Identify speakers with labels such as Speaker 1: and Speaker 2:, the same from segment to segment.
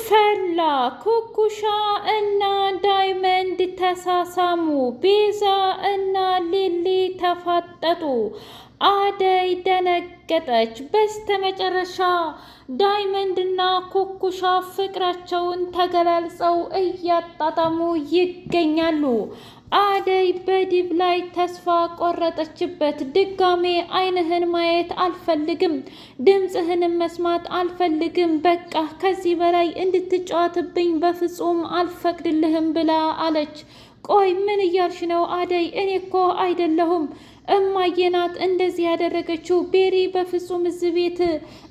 Speaker 1: ፈላ ኩኩሻ እና ዳይመንድ ተሳሳሙ። ቤዛ እና ሊሊ ተፋጠጡ። አደይ ደነገጠች። በስተመጨረሻ ዳይመንድና ኩኩሻ ፍቅራቸውን ተገላልጸው እያጣጣሙ ይገኛሉ። አደይ በዲብ ላይ ተስፋ ቆረጠችበት። ድጋሜ አይንህን ማየት አልፈልግም፣ ድምፅህንም መስማት አልፈልግም፣ በቃ ከዚህ በላይ እንድትጫወትብኝ በፍጹም አልፈቅድልህም ብላ አለች። ቆይ ምን እያልሽ ነው አደይ? እኔ እኮ አይደለሁም እማዬ ናት እንደዚህ ያደረገችው። ቤሪ በፍጹም እዚህ ቤት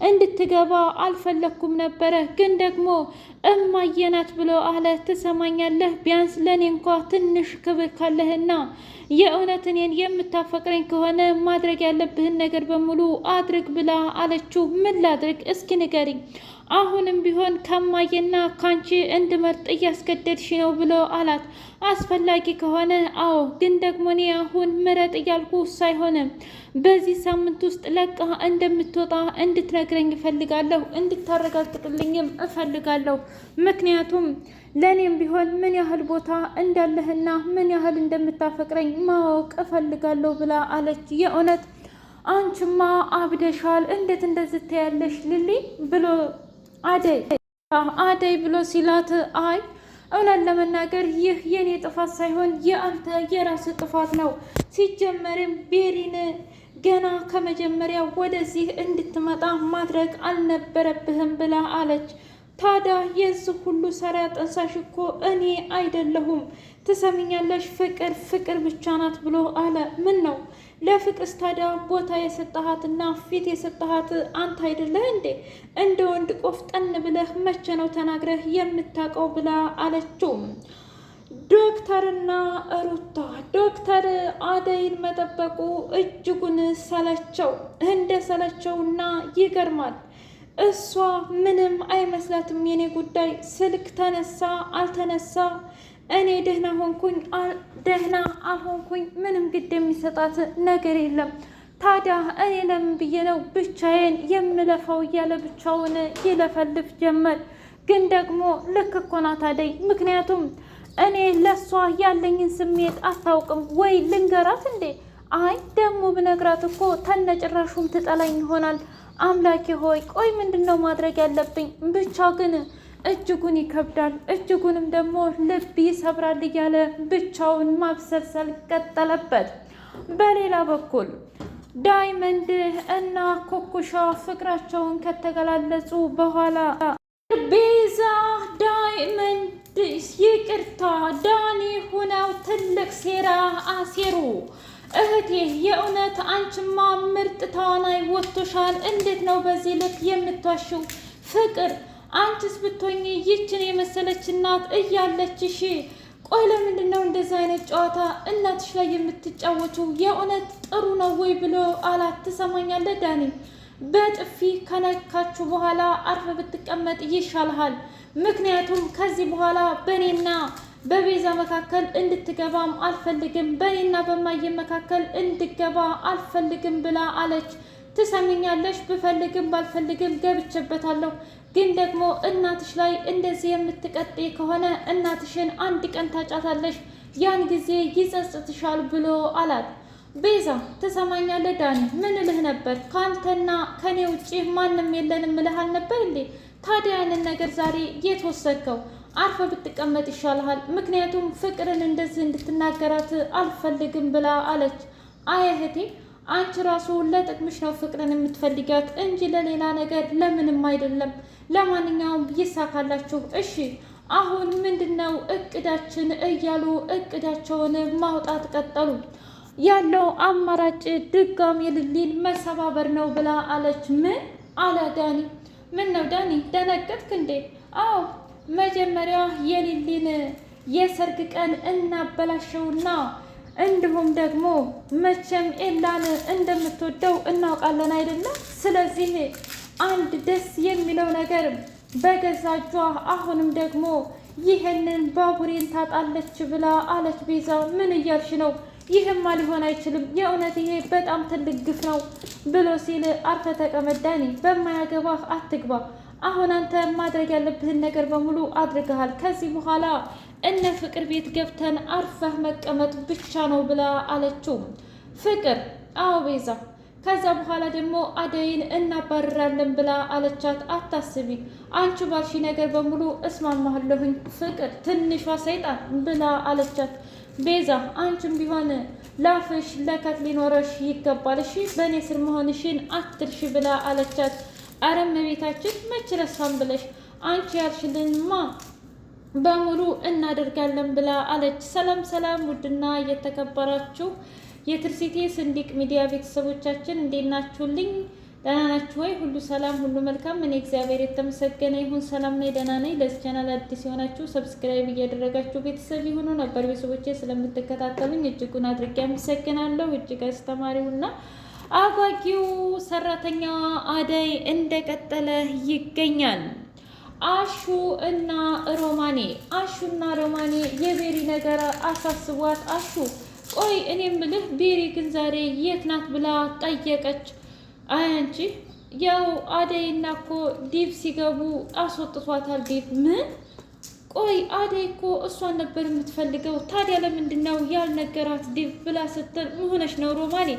Speaker 1: እንድትገባ አልፈለግኩም ነበረ፣ ግን ደግሞ እማዬ ናት ብሎ አለ። ትሰማኛለህ? ቢያንስ ለእኔ እንኳ ትንሽ ክብር ካለህና የእውነት እኔን የምታፈቅረኝ ከሆነ ማድረግ ያለብህን ነገር በሙሉ አድርግ ብላ አለችው። ምን ላድርግ እስኪ ንገሪኝ። አሁንም ቢሆን ከማዬና ካንቺ እንድመርጥ እያስገደድሽ ነው ብሎ አላት። አስፈላጊ ከሆነ አዎ፣ ግን ደግሞ እኔ አሁን ምረጥ እያልኩ ሳይሆንም በዚህ ሳምንት ውስጥ ለቃ እንደምትወጣ እንድትነግረኝ እፈልጋለሁ፣ እንድታረጋግጥልኝም እፈልጋለሁ። ምክንያቱም ለእኔም ቢሆን ምን ያህል ቦታ እንዳለህና ምን ያህል እንደምታፈቅረኝ ማወቅ እፈልጋለሁ ብላ አለች። የእውነት አንቺማ አብደሻል፣ እንዴት እንደዚህ ትያለሽ ሊሊ ብሎ አደይ ብሎ ሲላት፣ አይ እውነት ለመናገር ይህ የኔ ጥፋት ሳይሆን የአንተ የራስ ጥፋት ነው። ሲጀመርም ቤሪን ገና ከመጀመሪያው ወደዚህ እንድትመጣ ማድረግ አልነበረብህም ብላ አለች። ታዲያ የዚህ ሁሉ ሰራ ጠንሳሽ እኮ እኔ አይደለሁም። ትሰሚኛለሽ? ፍቅር ብቻ ናት ብሎ አለ። ምን ነው ለፍቅርስ ታዲያ ቦታ የሰጠሃትና ፊት የሰጠሃት አንተ አይደለህ እንዴ? እንደ ወንድ ቆፍጠን ብለህ መቼ ነው ተናግረህ የምታውቀው ብላ አለችው። ዶክተርና ሩታ ዶክተር አደይን መጠበቁ እጅጉን ሰለቸው። እንደ ሰለቸውና ይገርማል። እሷ ምንም አይመስላትም የኔ ጉዳይ። ስልክ ተነሳ አልተነሳ እኔ ደህና ሆንኩኝ ደህና አልሆንኩኝ ምንም ግድ የሚሰጣት ነገር የለም። ታዲያ እኔ ለምን ብዬ ነው ብቻዬን የምለፋው እያለ ብቻውን ይለፈልፍ ጀመር። ግን ደግሞ ልክ እኮ ናት አደይ። ምክንያቱም እኔ ለእሷ ያለኝን ስሜት አታውቅም ወይ? ልንገራት እንዴ? አይ ደግሞ ብነግራት እኮ ተነጭራሹም ትጠላኝ ይሆናል። አምላኬ ሆይ ቆይ ምንድን ነው ማድረግ ያለብኝ? ብቻ ግን እጅጉን ይከብዳል፣ እጅጉንም ደግሞ ልብ ይሰብራል እያለ ብቻውን ማብሰልሰል ቀጠለበት። በሌላ በኩል ዳይመንድ እና ኩኩሻ ፍቅራቸውን ከተገላለጹ በኋላ ቤዛ ዳይመንድ ይቅርታ ዳኒ ሁነው ትልቅ ሴራ አሴሩ። እህቴ የእውነት አንቺማ ምርጥ ተዋናይ ወጥቶሻል። እንዴት ነው በዚህ ልክ የምትዋሽው? ፍቅር አንቺስ ብትሆኚ ይችን የመሰለች እናት እያለችሽ ቆይ ለምንድን ነው እንደዚህ አይነት ጨዋታ እናትሽ ላይ የምትጫወችው? የእውነት ጥሩ ነው ወይ ብሎ አላት። ትሰማኛለህ ዳኒ፣ በጥፊ ከነካችሁ በኋላ አርፈ ብትቀመጥ ይሻልሃል። ምክንያቱም ከዚህ በኋላ በእኔና በቤዛ መካከል እንድትገባም አልፈልግም፣ በእኔና በማየ መካከል እንድገባ አልፈልግም ብላ አለች። ትሰሚኛለሽ? ብፈልግም ባልፈልግም ገብቼበታለሁ። ግን ደግሞ እናትሽ ላይ እንደዚህ የምትቀጥይ ከሆነ እናትሽን አንድ ቀን ታጫታለሽ፣ ያን ጊዜ ይጸጽትሻል ብሎ አላት። ቤዛ ትሰማኛለህ ዳኒ፣ ምን እልህ ነበር? ከአንተና ከኔ ውጭ ማንም የለንም እልህ አልነበር እንዴ? ታዲያ ያንን ነገር ዛሬ የት ወሰድከው? አርፈ ብትቀመጥ ይሻልሃል። ምክንያቱም ፍቅርን እንደዚህ እንድትናገራት አልፈልግም ብላ አለች። አይ እህቴ አንቺ ራሱ ለጥቅምሽ ነው ፍቅርን የምትፈልጊያት እንጂ ለሌላ ነገር ለምንም አይደለም። ለማንኛውም ይሳካላችሁ። እሺ አሁን ምንድነው እቅዳችን እያሉ እቅዳቸውን ማውጣት ቀጠሉ። ያለው አማራጭ ድጋሚ ሊሊን መሰባበር ነው ብላ አለች። ምን አለ ዳኒ? ምን ነው ዳኒ ደነገጥክ እንዴ? አዎ መጀመሪያ የሊሊን የሰርግ ቀን እናበላሸውና እንዲሁም ደግሞ መቼም ኤላን እንደምትወደው እናውቃለን አይደለም? ስለዚህ አንድ ደስ የሚለው ነገር በገዛ እጇ አሁንም ደግሞ ይህንን ባቡሬን ታጣለች ብላ አለች። ቤዛ ምን እያልሽ ነው? ይህማ ሊሆን አይችልም፣ የእውነት ይሄ በጣም ትልቅ ግፍ ነው ብሎ ሲል አርፈ ተቀመጥ ዳኒ፣ በማያገባህ አትግባ። አሁን አንተ ማድረግ ያለብህን ነገር በሙሉ አድርገሃል። ከዚህ በኋላ እነ ፍቅር ቤት ገብተን አርፈህ መቀመጥ ብቻ ነው ብላ አለችው። ፍቅር አዎ ቤዛ፣ ከዛ በኋላ ደግሞ አደይን እናባርራለን ብላ አለቻት። አታስቢ፣ አንቺ ባልሺ ነገር በሙሉ እስማማለሁኝ ፍቅር ትንሿ ሰይጣን ብላ አለቻት። ቤዛ አንቺም ቢሆን ላፍሽ ለከት ሊኖረሽ ይገባል፣ እሺ በእኔ ስር መሆንሽን አትርሽ ብላ አለቻት። አረ እመቤታችን መች ረሳን ብለሽ አንቺ ያልሽልንማ በሙሉ እናደርጋለን ብላ አለች። ሰላም ሰላም! ውድና እየተከበራችሁ የትርሲቴ ስንዲቅ ሚዲያ ቤተሰቦቻችን እንዴት ናችሁልኝ? ደህና ናችሁ ወይ? ሁሉ ሰላም፣ ሁሉ መልካም። እኔ እግዚአብሔር የተመሰገነ ይሁን ሰላም ነኝ፣ ደህና ነኝ። ለዚህ ቻናል አዲስ የሆናችሁ ሰብስክራይብ እያደረጋችሁ ቤተሰብ ይሁኑ። ነበር ቤተሰቦቼ ስለምትከታተሉኝ እጅጉን አድርጌ አመሰግናለሁ። እጅግ አስተማሪውና አጓጊው ሰራተኛዋ አደይ እንደቀጠለ ይገኛል። አሹ እና ሮማኔ የቤሪ ነገር አሳስቧት፣ አሹ ቆይ እኔ ምልህ ቤሪ ግን ዛሬ የት ናት ብላ ጠየቀች። አይ አንቺ ያው አደይና እኮ ዲብ ሲገቡ አስወጥቷታል። ዲብ ምን? ቆይ አደይ እኮ እሷን ነበር የምትፈልገው፣ ታዲያ ለምንድን ነው ያልነገራት ዲብ ብላ ስትል መሆነች ነው ሮማኔ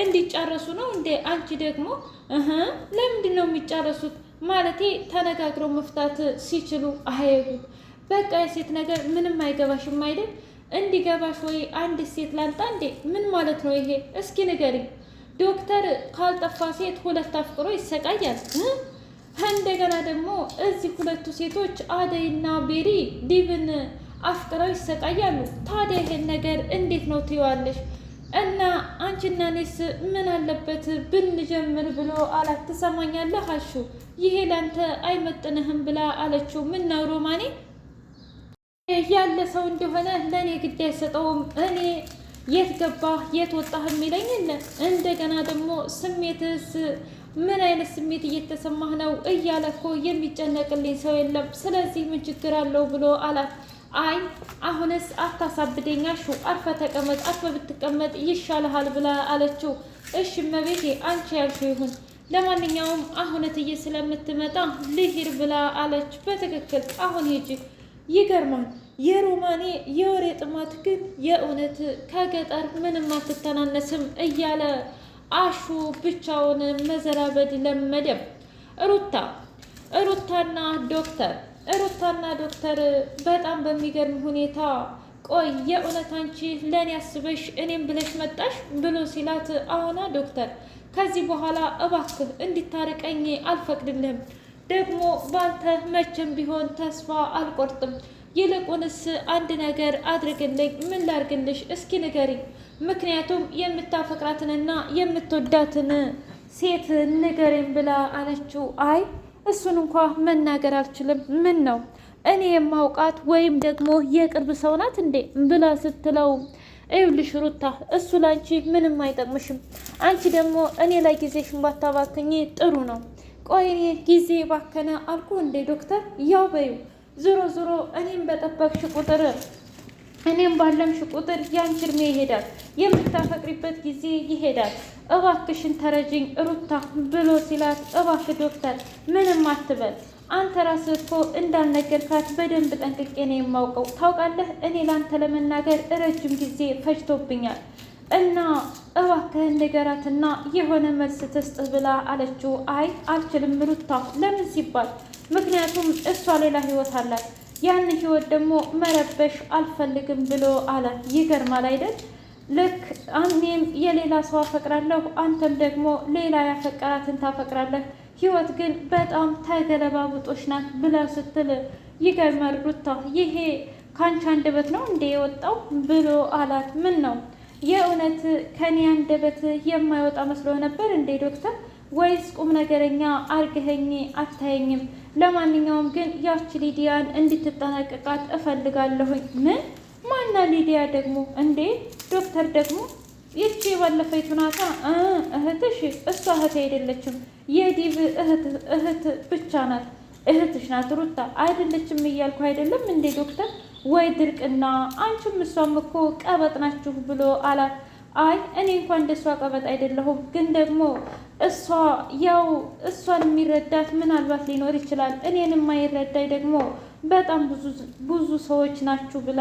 Speaker 1: እንዲጫረሱ ነው እንዴ? አንቺ ደግሞ ለምንድን ነው የሚጫረሱት? ማለቴ ተነጋግረው መፍታት ሲችሉ አሄዱ። በቃ የሴት ነገር ምንም አይገባሽም አይደል? እንዲገባሽ ወይ አንድ ሴት ላልጣ እንዴ? ምን ማለት ነው ይሄ? እስኪ ንገሪኝ። ዶክተር ካልጠፋ ሴት ሁለት አፍቅሮ ይሰቃያል። እንደገና ደግሞ እዚህ ሁለቱ ሴቶች አደይና ቤሪ ዲብን አፍቅረው ይሰቃያሉ። ታዲያ ይሄን ነገር እንዴት ነው ትይዋለሽ? እና አንቺና እኔስ ምን አለበት ብንጀምር ብሎ አላት። ትሰማኛለህ አሹ፣ ይሄ ላንተ አይመጥንህም ብላ አለችው። ምን ነው ሮማኔ ያለ ሰው እንደሆነ ለእኔ ግድ አይሰጠውም። እኔ የት ገባህ የት ወጣህ የሚለኝ የለ። እንደገና ደግሞ ስሜትስ ምን አይነት ስሜት እየተሰማህ ነው እያለ እኮ የሚጨነቅልኝ ሰው የለም። ስለዚህ ምን ችግር አለው ብሎ አላት። አይ አሁንስ አታሳብደኝ አሹ፣ አርፈ ተቀመጥ፣ አርፈ ብትቀመጥ ይሻልሃል ብላ አለችው። እሺ እመቤቴ አንቺ ያልሽው ይሁን፣ ለማንኛውም አሁን እትዬ ስለምትመጣ ልሂድ ብላ አለች። በትክክል አሁን ሂጂ። ይገርማል የሮማኔ የወሬ ጥማት ግን የእውነት ከገጠር ምንም አትተናነስም እያለ አሹ ብቻውን መዘራበድ ለመደም። ሩታና ዶክተር በጣም በሚገርም ሁኔታ ቆይ የእውነት አንቺ ለእኔ አስበሽ እኔም ብለሽ መጣሽ ብሎ ሲላት፣ አሁና ዶክተር ከዚህ በኋላ እባክህ እንዲታርቀኝ አልፈቅድልህም። ደግሞ ባንተ መቼም ቢሆን ተስፋ አልቆርጥም። ይልቁንስ አንድ ነገር አድርግልኝ። ምን ላርግልሽ እስኪ ንገሪኝ። ምክንያቱም የምታፈቅራትንና የምትወዳትን ሴት ንገሪኝ ብላ አለችው። አይ እሱን እንኳ መናገር አልችልም። ምን ነው እኔ የማውቃት ወይም ደግሞ የቅርብ ሰው ናት እንዴ ብላ ስትለው፣ ይኸውልሽ ሩታ እሱ ላንቺ ምንም አይጠቅምሽም። አንቺ ደግሞ እኔ ላይ ጊዜሽን ባታባክኝ ጥሩ ነው። ቆይ እኔ ጊዜ ባከነ አልኩ እንዴ ዶክተር? ያው በዩ ዞሮ ዞሮ እኔም በጠበቅሽ ቁጥር እኔም ባለምሽ ቁጥር ያንቺ እድሜ ይሄዳል፣ የምታፈቅሪበት ጊዜ ይሄዳል። እባክሽን ተረጅኝ ሩታ ብሎ ሲላት፣ እባክህ ዶክተር ምንም አትበል፣ አንተ ራስህ እኮ እንዳልነገርካት በደንብ ጠንቅቄ ነው የማውቀው። ታውቃለህ እኔ ላንተ ለመናገር ረጅም ጊዜ ፈጅቶብኛል እና እባክህን ንገራትና የሆነ መልስ ትስጥህ ብላ አለችው። አይ አልችልም ሩታ። ለምን ሲባል ምክንያቱም እሷ ሌላ ህይወት አላት፣ ያን ህይወት ደግሞ መረበሽ አልፈልግም ብሎ አለ። ይገርማል አይደል? ልክ እኔም የሌላ ሰው አፈቅራለሁ፣ አንተም ደግሞ ሌላ ያፈቀራትን ታፈቅራለህ። ህይወት ግን በጣም ተገለባብጦች ናት ብላ ስትል፣ ይገርማል ሩታ፣ ይሄ ካንቺ አንደበት ነው እንዴ የወጣው ብሎ አላት። ምን ነው የእውነት ከኔ አንደበት የማይወጣ መስሎ ነበር እንዴ ዶክተር? ወይስ ቁም ነገረኛ አርገኸኝ አታየኝም? ለማንኛውም ግን ያቺ ሊዲያን እንድትጠነቀቃት እፈልጋለሁኝ። ምን ማና ሊዲያ ደግሞ እንዴ ዶክተር? ደግሞ ይቺ የባለፈይቱ ናታ እህትሽ? እሷ እህት አይደለችም፣ የዲብ እህት ብቻ ናት። እህትሽ ናት ሩታ አይደለችም እያልኩ አይደለም እንዴ ዶክተር? ወይ ድርቅና አንቺም እሷም እኮ ቀበጥ ናችሁ ብሎ አላት። አይ እኔ እንኳን እንደሷ ቀበጥ አይደለሁም፣ ግን ደግሞ እሷ ያው እሷን የሚረዳት ምናልባት ሊኖር ይችላል፣ እኔን የማይረዳኝ ደግሞ በጣም ብዙ ሰዎች ናችሁ ብላ